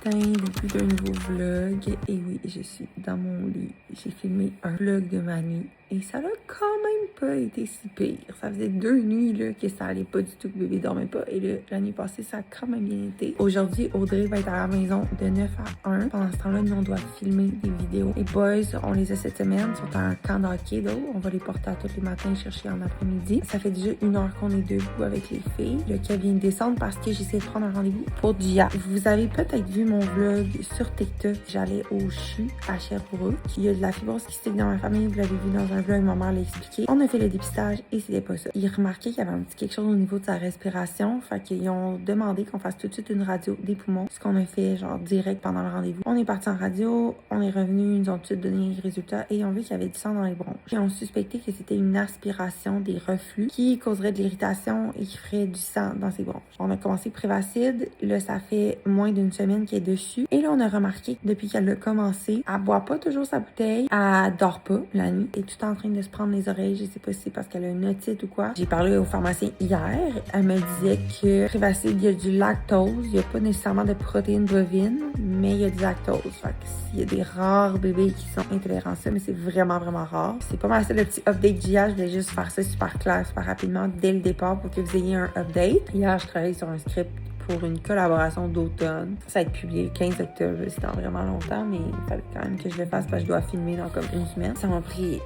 matin, début d'un nouveau vlog. Et oui, je suis dans mon lit. J'ai filmé un vlog de ma nuit. Et ça n'a quand même pas été si pire. Ça faisait 2 nuits là, que ça allait pas du tout, que bébé dormait pas. Et là, la nuit passée, ça a quand même bien été. Aujourd'hui, Audrey va être à la maison de 9 à 1. Pendant ce temps-là, nous, on doit filmer des vidéos. Les boys, on les a cette semaine, sont en camp d'hockey d'eau. On va les porter à tous les matins chercher en après-midi. Ça fait déjà 1 heure qu'on est debout avec les filles. Le cas vient de descendre parce que j'essaie de prendre un rendez-vous pour Gia. Vous avez peut-être vu mon vlog sur TikTok. J'allais au CHU à Sherbrooke. Il y a de la fibrose kystique dans ma famille. Vous l'avez vu dans un vlog, ma mère l'a expliqué. On a fait le dépistage et c'était pas ça. Ils remarquaient qu'il y avait un petit quelque chose au niveau de sa respiration. Fait qu'ils ont demandé qu'on fasse tout de suite une radio des poumons. Ce qu'on a fait genre direct pendant le rendez-vous. On est parti en radio, on est revenu, ils nous ont tout de suite donné les résultats et on vu qu'il y avait du sang dans les bronches. Et on suspectait que c'était une aspiration des reflux qui causerait de l'irritation et qui ferait du sang dans ses bronches. On a commencé Prévacide. Là, ça fait moins d'1 semaine qu'elle est dessus. Et là, on a remarqué que depuis qu'elle a commencé, elle boit pas toujours sa bouteille, elle dort pas la nuit, elle est tout en train de se prendre les oreilles. Je sais pas si c'est parce qu'elle a une otite ou quoi. J'ai parlé au pharmacien hier. Elle me disait que Prévacide, il y a du lactose. Il y a pas nécessairement de protéines bovines, mais il y a du lactose. Fait que s'il y a des rares bébés qui sont intolérants à ça, mais c'est vraiment, vraiment rare. C'est pas mal ça le petit update d'hier. Je voulais juste faire ça super clair, super rapidement dès le départ pour que vous ayez un update. Hier, je travaillais sur un script pour une collaboration d'automne. Ça va être publié le 15 octobre. C'est dans vraiment longtemps, mais il fallait quand même que je le fasse parce que je dois filmer dans comme 1 semaine. Ça m'a pris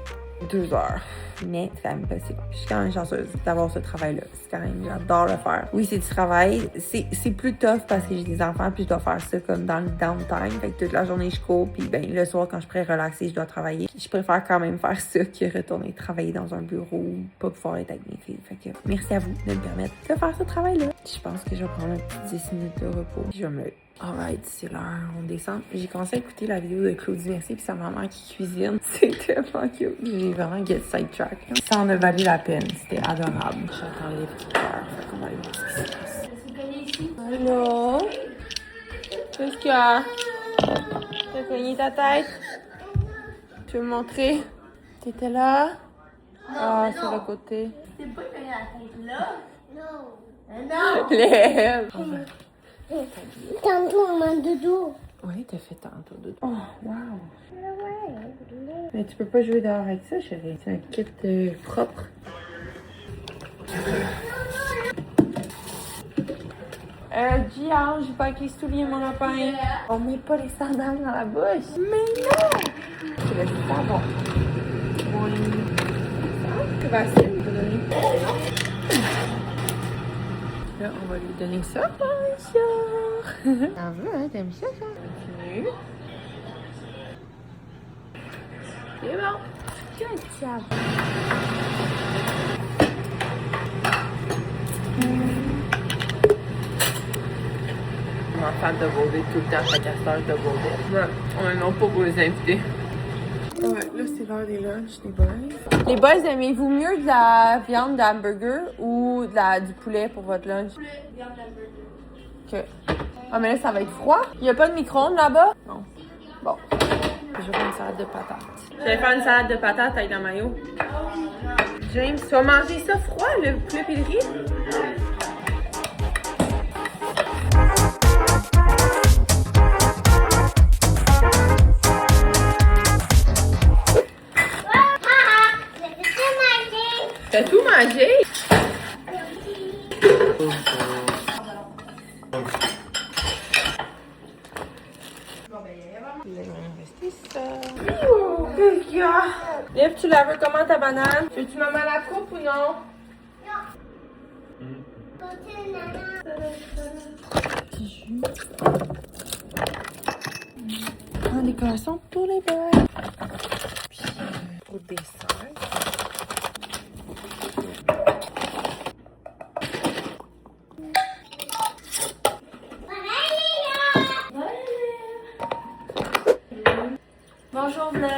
2 heures. Mais c'est quand même possible. Je suis quand même chanceuse d'avoir ce travail-là. C'est quand même, j'adore le faire. Oui, c'est du travail. C'est plus tough parce que j'ai des enfants puis je dois faire ça comme dans le downtime. Fait que toute la journée, je cours puis ben le soir, quand je pourrais relaxer, je dois travailler. Je préfère quand même faire ça que retourner travailler dans un bureau ou pas pouvoir être avec mes filles. Fait que merci à vous de me permettre de faire ce travail-là. Je pense que je vais prendre un petit 10 minutes de repos. Je vais me lever. Alright, c'est l'heure, on descend. J'ai commencé à écouter la vidéo de Claudie Mercier puis sa maman qui cuisine. C'est tellement cute. J'ai vraiment get sidetrack. Ça en a valu la peine, c'était adorable. J'entends les petits cœurs, fait qu'on va aller voir ce qui se passe. Allô? Qu'est-ce qu'il y a? T'as cogné ta tête? Tu veux me montrer? T'étais là? Ah, c'est le côté. T'es pas cogné la tête là? Non. Non! Lève! Tantôt, on m'a dodo. Oui, t'as fait tantôt de. Oh, wow! Mais tu peux pas jouer dehors avec ça, chérie. C'est un kit propre. Gia, j'ai pas avec les souliers, mon lapin. On met pas les sandales dans la bouche. Mais non! Je laisse ça bon. C'est facile de donner. Là, on va lui donner ça. Bonjour! T'en veux, hein? T'aimes ça, ça? Continue. C'est bon. Good job. On va faire double date tout le temps, fait qu'à cette heure, double date. Ouais, on a non pas pour les invités. Ouais, là, c'est l'heure des lunchs, les boys. Les boys, aimez-vous mieux de la viande d'hamburger ou du poulet pour votre lunch? Poulet, viande d'hamburger. OK. Ah, mais là, ça va être froid. Il n'y a pas de micro-ondes là-bas? Non. Bon. Je vais faire une salade de patates. Je vais faire une salade de patates avec la mayo. James, tu vas manger ça froid, le poulet et le riz? T'as tout mangé? Oh, qu'est-ce qu'il y a? Lève, tu la veux comment ta banane? Veux-tu maman la coupe ou non? Petit jus. En décoration pour les boys. Puis pour le dessert. Bonjour vlog!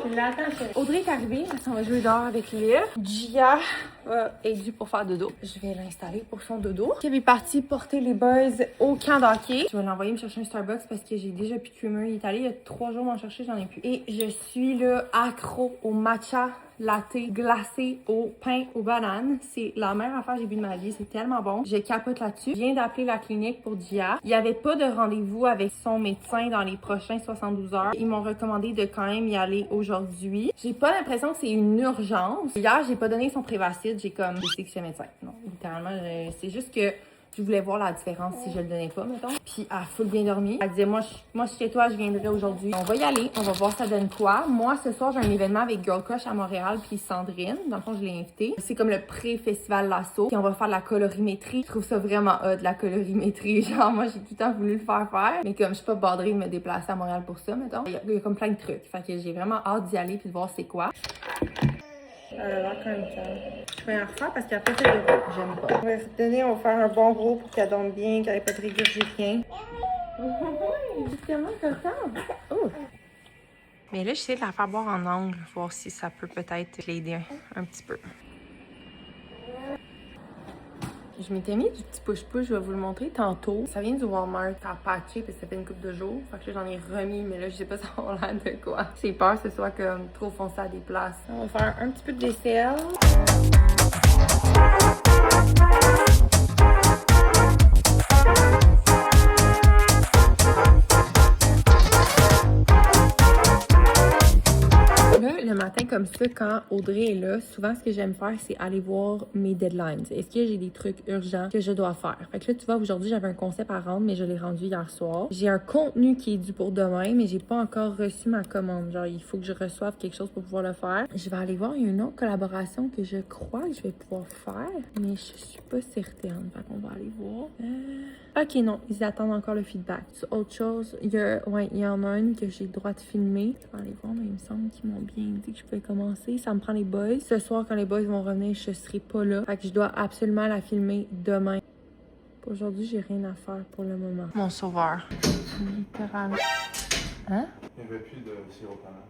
Je l'attends, chérie. Audrey est arrivée, elle s'en va jouer dehors avec Liv. Gia est due pour faire dodo. Je vais l'installer pour son dodo. Kev est parti porter les boys au camp d'hockey. Je vais l'envoyer me chercher un Starbucks parce que j'ai déjà plus de creamer. Il est allé il y a 3 jours m'en chercher, j'en ai plus. Et je suis là accro au matcha latte glacé au pain aux bananes. C'est la meilleure affaire que j'ai bu de ma vie. C'est tellement bon. Je capote là-dessus. Je viens d'appeler la clinique pour Gia. Il n'y avait pas de rendez-vous avec son médecin dans les prochains 72 heures. Ils m'ont recommandé de quand même y aller aujourd'hui. J'ai pas l'impression que c'est une urgence. Hier, j'ai pas donné son Prévacid. J'ai comme, je sais que c'est médecin. Non, littéralement, c'est juste que je voulais voir la différence si je le donnais pas, mettons. Puis, elle a full bien dormi. Elle disait, moi, chez toi, je viendrai aujourd'hui. On va y aller. On va voir ça donne quoi. Moi, ce soir, j'ai un événement avec Girl Crush à Montréal puis Sandrine. Dans le fond, je l'ai invitée. C'est comme le pré-festival Lasso. Puis, on va faire de la colorimétrie. Je trouve ça vraiment hot, de la colorimétrie. Genre, moi, j'ai tout le temps voulu le faire. Mais comme je suis pas bordée de me déplacer à Montréal pour ça, mettons. Il y a comme plein de trucs. Fait que j'ai vraiment hâte d'y aller puis de voir c'est quoi. Elle a l'air quand même calme. Je vais en refaire parce qu'après, c'est de j'aime pas. On va redonner, on va faire un bon gros pour qu'elle dorme bien, qu'elle n'ait pas de régurgitien. Oui, justement, contente. Oh! Mais là, j'essaie de la faire boire en angle, voir si ça peut peut-être l'aider un petit peu. Je m'étais mis du petit push-push, je vais vous le montrer tantôt. Ça vient du Walmart, ça a patché parce que ça fait une couple de jours. Fait que là, j'en ai remis, mais là, je sais pas ça va l'air de quoi. J'ai peur que ce soit comme trop foncé à des places. On va faire un petit peu de vaisselle. Le matin comme ça, quand Audrey est là, souvent ce que j'aime faire, c'est aller voir mes deadlines. Est-ce que j'ai des trucs urgents que je dois faire? Fait que là, tu vois, aujourd'hui, j'avais un concept à rendre, mais je l'ai rendu hier soir. J'ai un contenu qui est dû pour demain, mais j'ai pas encore reçu ma commande. Genre, il faut que je reçoive quelque chose pour pouvoir le faire. Je vais aller voir, il y a une autre collaboration que je crois que je vais pouvoir faire, mais je suis pas certaine. Fait qu'on va aller voir. Ok, non, ils attendent encore le feedback. C'est autre chose. Il y en a une que j'ai le droit de filmer. Je vais aller voir, mais il me semble qu'ils m'ont bien dit que je pouvais commencer. Ça me prend les boys. Ce soir, quand les boys vont revenir, je serai pas là. Fait que je dois absolument la filmer demain. Aujourd'hui, j'ai rien à faire pour le moment. Mon sauveur. Littéralement. Hein? Il n'y avait plus de sirop de banane.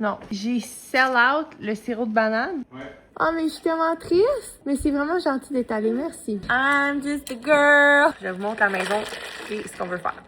Non. J'ai sell out le sirop de banane. Ouais. Oh, mais je suis tellement triste. Mais c'est vraiment gentil d'être allé. Merci. I'm just a girl. Je vous montre la maison et ce qu'on veut faire.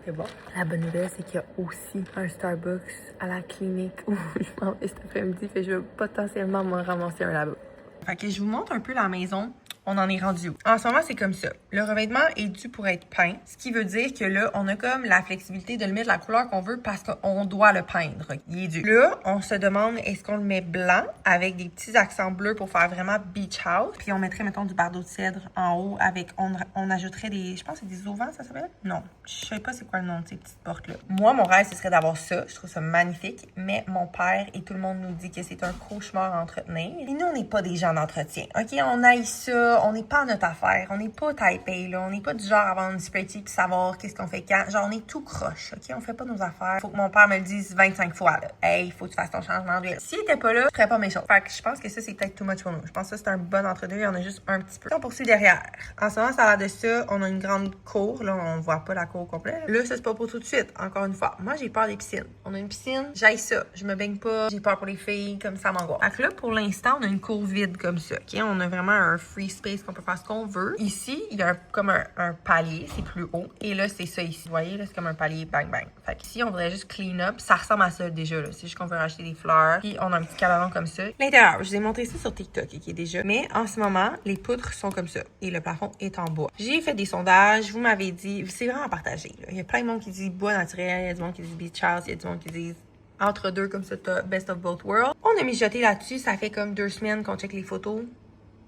C'est bon. La bonne nouvelle, c'est qu'il y a aussi un Starbucks à la clinique où je m'en vais cet après-midi. Fait que je vais potentiellement me ramasser un là-bas. Fait que je vous montre un peu la maison. On en est rendu où? En ce moment, c'est comme ça. Le revêtement est dû pour être peint, ce qui veut dire que là, on a comme la flexibilité de le mettre de la couleur qu'on veut parce qu'on doit le peindre. Il est dû. Là, on se demande est-ce qu'on le met blanc avec des petits accents bleus pour faire vraiment beach house. Puis on mettrait, mettons, du bardeau de cèdre en haut avec, on ajouterait des, je pense que c'est des auvents, ça s'appelle? Non. Je sais pas c'est quoi le nom de ces petites portes-là. Moi, mon rêve, ce serait d'avoir ça. Je trouve ça magnifique. Mais mon père et tout le monde nous dit que c'est un cauchemar à entretenir. Et nous, on n'est pas des gens d'entretien. OK? On haït ça. On n'est pas à notre affaire. On n'est pas Taipei, là. On n'est pas du genre à avoir une spreadsheet puis savoir qu'est-ce qu'on fait quand. Genre, on est tout croche. OK? On fait pas nos affaires. Faut que mon père me le dise 25 fois, là. Hey, faut que tu fasses ton changement d'huile. S'il était pas là, je ferais pas mes choses. Fait que je pense que ça, c'est peut-être too much pour nous. Je pense que ça, c'est un bon entre-deux. Il y en a juste un petit peu. On poursuit derrière. En ce moment, ça a l'air de ça. On a une grande cour. Là, on voit pas la cour complète. Là, ça, c'est pas pour tout de suite. Encore une fois. Moi, j'ai peur des piscines. On a une piscine. J'aille ça. Je me baigne pas. J'ai peur pour les filles. Comme ça m'angoisse. Fait que là, pour l'instant, on a une cour vide comme ça. OK? On a vraiment un free space qu'on peut faire ce qu'on veut. Ici, il y a comme un palier. C'est plus haut. Et là, c'est ça ici. Vous voyez, là, c'est comme un palier bang bang. Fait qu'ici, on voudrait juste clean up. Ça ressemble à ça déjà, là. C'est juste qu'on veut racheter des fleurs. Puis, on a un petit cabanon comme ça. L'intérieur, je vous ai montré ça sur TikTok, qui est déjà. Mais en ce moment, les poutres sont comme ça. Et le plafond est en bois. J'ai fait des sondages. Vous m'avez dit, c'est vraiment partagé, là. Il y a plein de monde qui dit bois naturel. Il y a du monde qui dit beach house. Il y a du monde qui dit entre deux, comme ça, t'as best of both worlds. On a mijoté là-dessus. Ça fait comme 2 semaines qu'on check les photos.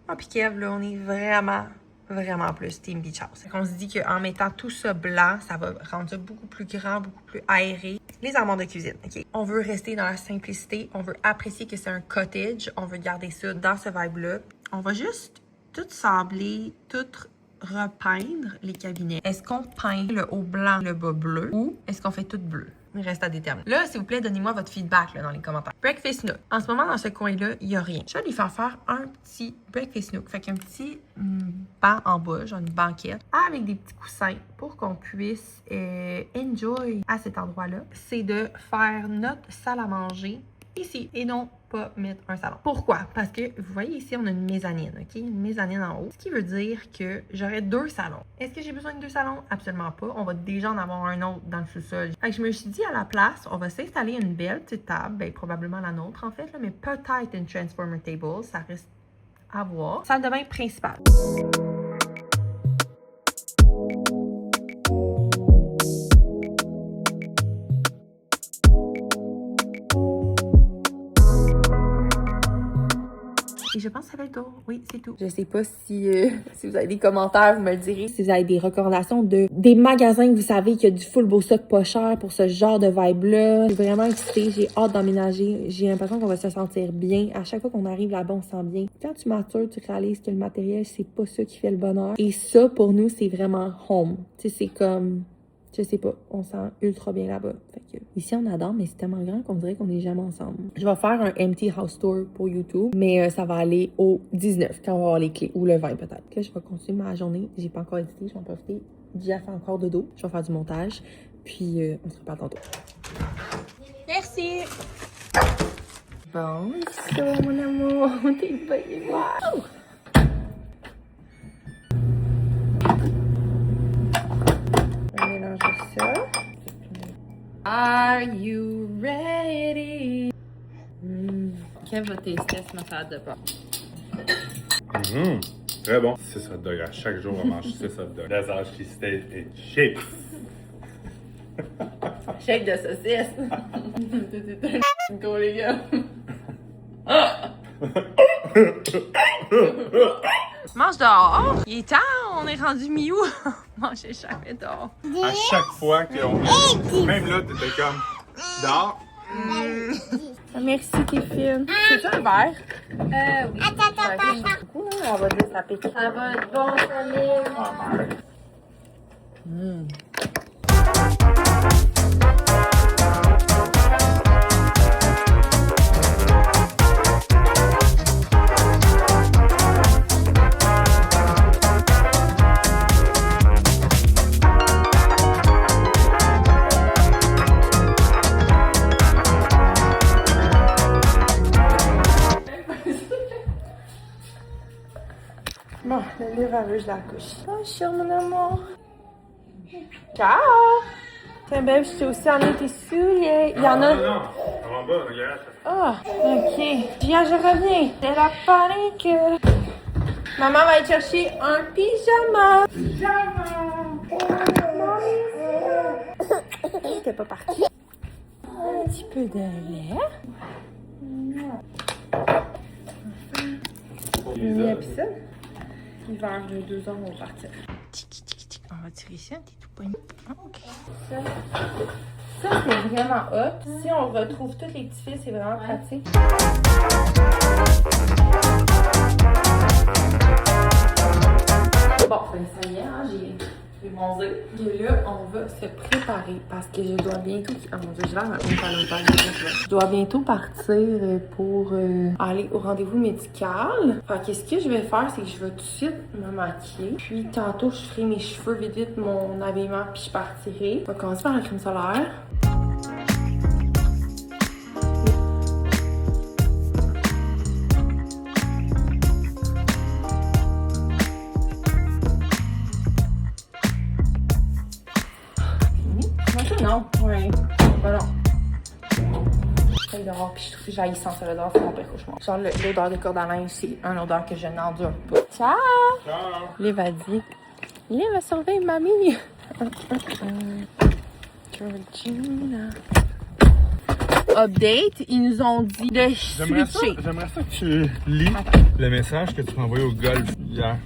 En puis Kev, là, on est vraiment plus Team Beach House. On se dit qu'en mettant tout ça blanc, ça va rendre ça beaucoup plus grand, beaucoup plus aéré. Les armoires de cuisine, OK? On veut rester dans la simplicité. On veut apprécier que c'est un cottage. On veut garder ça dans ce vibe-là. On va juste tout sabler, tout repeindre les cabinets. Est-ce qu'on peint le haut blanc, le bas bleu ou est-ce qu'on fait tout bleu? Il reste à déterminer. Là, s'il vous plaît, donnez-moi votre feedback là, dans les commentaires. Breakfast Nook. En ce moment, dans ce coin-là, il n'y a rien. Je vais lui faire un petit Breakfast Nook. Fait qu'un petit banc en bas, genre une banquette, avec des petits coussins pour qu'on puisse enjoy à cet endroit-là. C'est de faire notre salle à manger ici et non pas mettre un salon. Pourquoi? Parce que vous voyez ici, on a une mezzanine, ok? Une mezzanine en haut. Ce qui veut dire que j'aurais 2 salons. Est-ce que j'ai besoin de 2 salons? Absolument pas. On va déjà en avoir un autre dans le sous-sol. Fait que je me suis dit à la place, on va s'installer une belle petite table, ben probablement la nôtre en fait, là, mais peut-être une transformer table, ça reste à voir. Salle de bain principale. Et je pense que ça va être tout. Oui, c'est tout. Je sais pas si vous avez des commentaires, vous me le direz. Si vous avez des recommandations de des magasins que vous savez qu'il y a du full beau stock pas cher pour ce genre de vibe-là. Je suis vraiment excitée. J'ai hâte d'emménager. J'ai l'impression qu'on va se sentir bien. À chaque fois qu'on arrive là-bas, on se sent bien. Quand tu matures, tu réalises que le matériel, c'est pas ça qui fait le bonheur. Et ça, pour nous, c'est vraiment home. Tu sais, c'est comme... Je sais pas, on sent ultra bien là-bas. Fait que ici, on adore, mais c'est tellement grand qu'on dirait qu'on n'est jamais ensemble. Je vais faire un empty house tour pour YouTube, mais ça va aller au 19, quand on va avoir les clés, ou le 20 peut-être. Là, je vais continuer ma journée. J'ai pas encore édité, je vais en profiter. J'ai fait encore dodo. Je vais faire du montage, puis on se reparle tantôt. Merci. Bon, ça, mon amour, t'es bien. Wow! Ça. Are you ready? Kev va tester ce salade de porc. Très bon. 6 hot dogs. À chaque jour, on mange 6 hot dogs. Lazare cheesesteak et shake. Shake de saucisse. Go les gars. Mange dehors. Il est temps, on est rendu mi-août. Manger jamais dehors. À chaque fois qu'on vient, même là, t'étais comme dehors. Merci, t'es fine. C'est ça un verre? Oui. Beaucoup, on va dire ça pique. Ça va être bon, Salim. Bon, le livre à je la couche. Bonjour, mon amour. Ciao! Tiens, babe, je t'ai aussi emmené tes souliers. Il y en a... Non, en bas, regarde. Ah, ok. Viens, je reviens. C'est la panique. Maman va aller chercher un pyjama. T'es pas parti. Un petit peu de lait. Une épisode. Vers 2 heures, on va partir. On va tirer ici, t'es tout pogné. Ok. Ça c'est vraiment hot. Si on retrouve tous les petits fils, c'est vraiment pratique. Bon, ben ça y est, hein, j'ai bronzé. Et là, on va se préparer parce que je dois bientôt... Oh mon Dieu, je vais je dois bientôt partir pour aller au rendez-vous médical. Fait que ce que je vais faire, c'est que je vais tout de suite me maquiller. Puis tantôt, je ferai mes cheveux vite, mon habillement, puis je partirai. On va commencer par la crème solaire. Non, ouais. Ben non. J'essaye dehors, puis je trouve que j'haïssant sur l'odeur, c'est mon pire cauchemar. Genre, l'odeur de corde à linge, c'est une odeur que je n'endure pas. Ciao! Ciao! Liv a dit. Liv va surveiller mamie. Georgina. Update, ils nous ont dit de switcher. J'aimerais ça que tu lis le message que tu m'as envoyé au golf hier.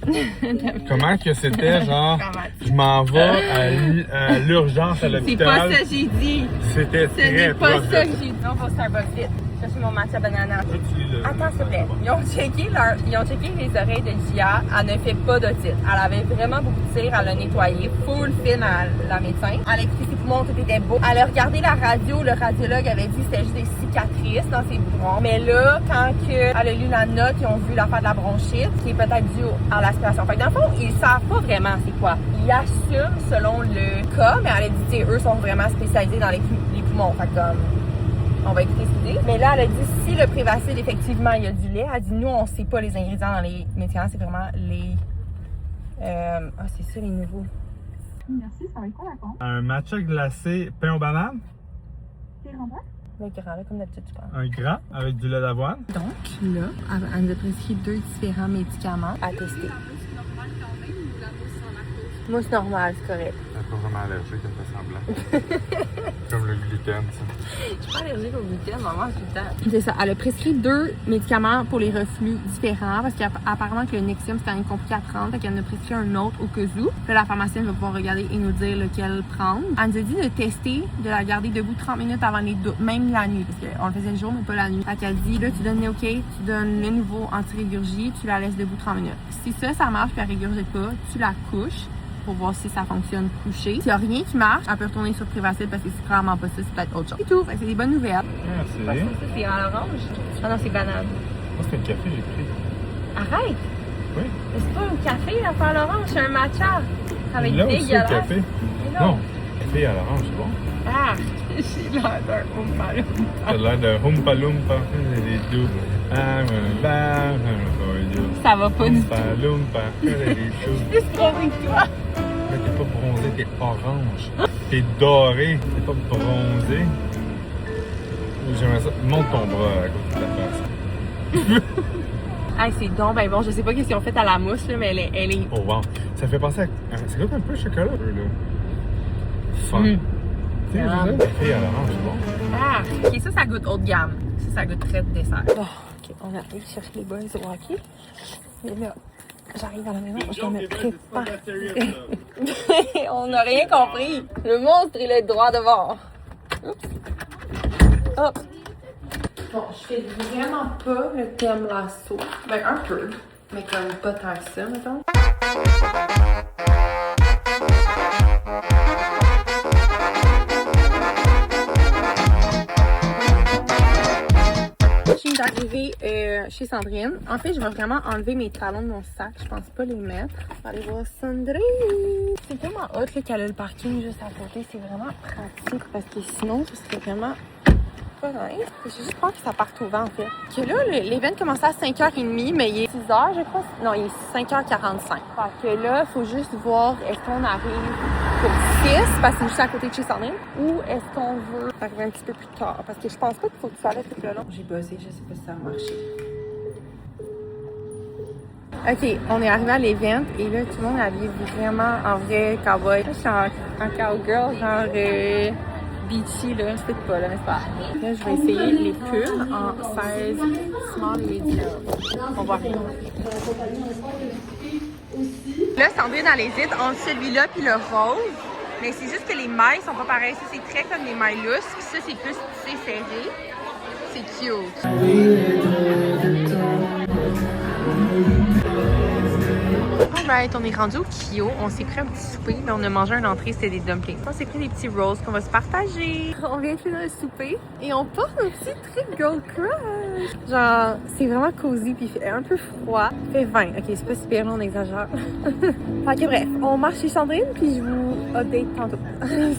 Comment que c'était, genre, je m'en vais à l'urgence à l'hôpital. C'est pas ça que j'ai dit. C'était Ce très n'est pas proche. ça que j'ai dit. On va au Starbucks vite. Chercher mon matcha banana. Attends, s'il te plaît. Ils ont checké les oreilles de Gia. Elle ne fait pas d'otite. Elle avait vraiment beaucoup de cire. Elle a nettoyé. Full fine à la médecin. Elle a écouté ses poumons, tout était beau. Elle a regardé la radio. Le radiologue avait dit que c'était juste des cicatrices dans ses poumons. Mais là, quand elle a lu la note, ils ont vu l'affaire de la bronchite, qui est peut-être due à l'aspiration. Fait que dans le fond, ils savent pas vraiment c'est quoi. Ils assument selon le cas, mais elle a dit, eux sont vraiment spécialisés dans les poumons. Fait que comme... On va écouter cette idée. Mais là, elle a dit si le Prévacil, effectivement, il y a du lait, elle dit nous, on sait pas les ingrédients dans les médicaments, c'est vraiment les. C'est ça, les nouveaux. Merci, ça va être quoi la compte? Un matcha glacé pain aux bananes. C'est grand? Le grand, là, comme d'habitude, tu penses. Un grand avec du lait d'avoine. Donc, là, elle nous a prescrit 2 différents médicaments à tester. Mousse normale, c'est correct. Je suis pas vraiment allergique, elle me fait semblant. Comme le gluten, ça. Je suis pas allergique au gluten, maman, tout le temps. C'est ça. Elle a prescrit 2 médicaments pour les reflux différents parce qu'apparemment que le Nexium, c'est quand même compliqué à prendre. Fait qu'elle en a prescrit un autre au cas où. Puis là, la pharmacienne va pouvoir regarder et nous dire lequel prendre. Elle nous a dit de tester, de la garder debout 30 minutes avant les deux, même la nuit. Parce qu'on le faisait le jour, mais pas la nuit. Fait qu'elle dit, là, tu donnes Neocate, tu donnes le nouveau anti-régurgie, tu la laisses debout 30 minutes. Si ça marche puis elle régurgite pas, tu la couches pour voir si ça fonctionne couché. S'il n'y a rien qui marche, elle peut retourner sur Prévacil parce que c'est clairement pas ça, c'est peut-être autre chose. C'est tout. C'est des bonnes nouvelles. Merci. Ça, c'est à l'orange. Ah non, c'est banane. Moi, c'est un café, j'ai pris. Arrête! Oui. Mais c'est pas un café, là, à l'orange, c'est un matcha. Ça va être Là aussi, dégueulasse. le café. Mais Non, café à l'orange, c'est bon. Ah! J'ai l'air d'un Oompa Loompa. T'as l'air de Oompa Loompa. Les doux. Ça va pas du tout. Oompa Loompa. Les choux. Je suis trop avec toi. Là, t'es pas bronzé, t'es orange. T'es doré, t'es pas bronzé. J'aimerais ça. Monte ton bras à côté de la face. Ah, c'est donc ben bon, je sais pas qu'est-ce qu'ils ont fait à la mousse, là, mais elle est... Oh wow. Ça fait penser à. Ça goûte un peu le chocolat, là. Fun. Tu sais, le café à l'orange, c'est bon. Ah! Ok, ça goûte haut de gamme. Ça goûte très de dessert. Bon, ok, on arrive chercher les boys au hockey. Et là, j'arrive à la maison, je dois me préparer. On n'a rien compris. Le monstre, il a le droit de voir. Oups. Hop. Bon, je fais vraiment pas le thème lasso. Ben, un peu. Mais comme pas tant que ça, mettons. Je viens d'arriver chez Sandrine. En fait, je vais vraiment enlever mes talons de mon sac. Je pense pas les mettre. On va aller voir Sandrine. C'est tellement hot là, qu'elle a le parking juste à côté. C'est vraiment pratique parce que sinon, ce serait vraiment pas nice. J'ai juste peur que ça parte au vent, en fait. Que là, l'événement commençait à 5h30, mais il est 6h, je crois. Non, il est 5h45. Fait que là, il faut juste voir est-ce qu'on arrive pour 6, parce que c'est juste à côté de chez Sandrine, ou est-ce qu'on veut arriver un petit peu plus tard. Parce que je pense pas qu'il faut que ça aille tout le long. J'ai buzzé, je sais pas si ça va marcher. Ok, on est arrivé à l'event et là, tout le monde est habillé vraiment en vrai cowboy. Là, je suis en cowgirl, genre beachy, là. Je sais pas, là, mais c'est pas grave. Là, je vais essayer les pulls en 16 small et medium. On va rien. Là, Sandrine, elle hésite entre celui-là puis le rose. Mais c'est juste que les mailles sont pas pareilles. Ça, c'est très comme les mailles lousses. Puis ça, c'est plus tissé serré. C'est cute. Alright, on est rendu au Kyo. On s'est pris un petit souper, mais on a mangé une entrée, c'était des dumplings. On s'est pris des petits rolls qu'on va se partager. On vient de finir le souper et on porte un petit trip Girl Crush. Genre, c'est vraiment cosy puis il fait un peu froid. Il fait 20. Ok, c'est pas super long, on exagère. Fait que bref, on marche chez Sandrine puis je vous update tantôt.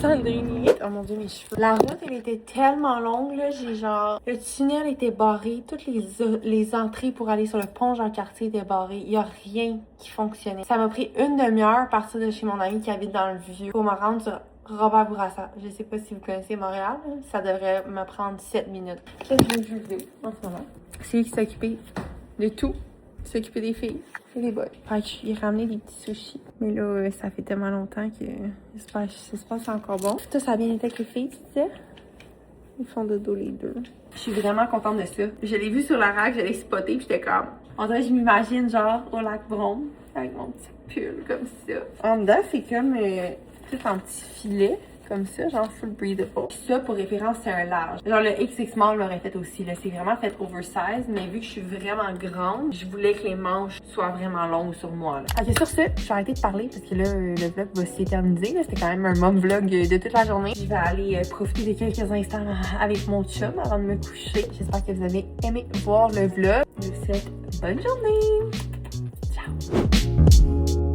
Sandrine. Oh mon dieu, mes cheveux. La route, elle était tellement longue, là. J'ai genre. Le tunnel était barré. Toutes les entrées pour aller sur le pont Jean-Cartier étaient barrées. Il y a rien qui fonctionnait. Ça m'a pris une demi-heure à partir de chez mon ami qui habite dans le Vieux pour me rendre sur Robert Bourassa. Je sais pas si vous connaissez Montréal. Là. Ça devrait me prendre 7 minutes. Qu'est-ce que je veux en ce moment? C'est lui qui s'est occupé de tout. Il s'est occupé des filles et des boys. Fait que je lui ai ramené des petits sushis. Mais là, ça fait tellement longtemps que j'espère que c'est encore bon. Tout ça a bien été avec les filles, tu disais? Ils font dodo les deux. Je suis vraiment contente de ça. Je l'ai vu sur la rack, je l'ai spoté, puis j'étais comme... On dirait que je m'imagine genre au lac Brome, avec mon petit pull comme ça. En dedans, c'est comme tout en petit filet, comme ça, genre full breathable. Ça, pour référence, c'est un large. Genre le XX Small l'aurait fait aussi, là. C'est vraiment fait oversize, mais vu que je suis vraiment grande, je voulais que les manches soient vraiment longues sur moi, là. Ok, sur ce, je vais arrêter de parler parce que là, le vlog va s'éterniser, là. C'était quand même un mom vlog de toute la journée. Je vais aller profiter de quelques instants avec mon chum avant de me coucher. J'espère que vous avez aimé voir le vlog. Je vous souhaite bonne journée. Ciao.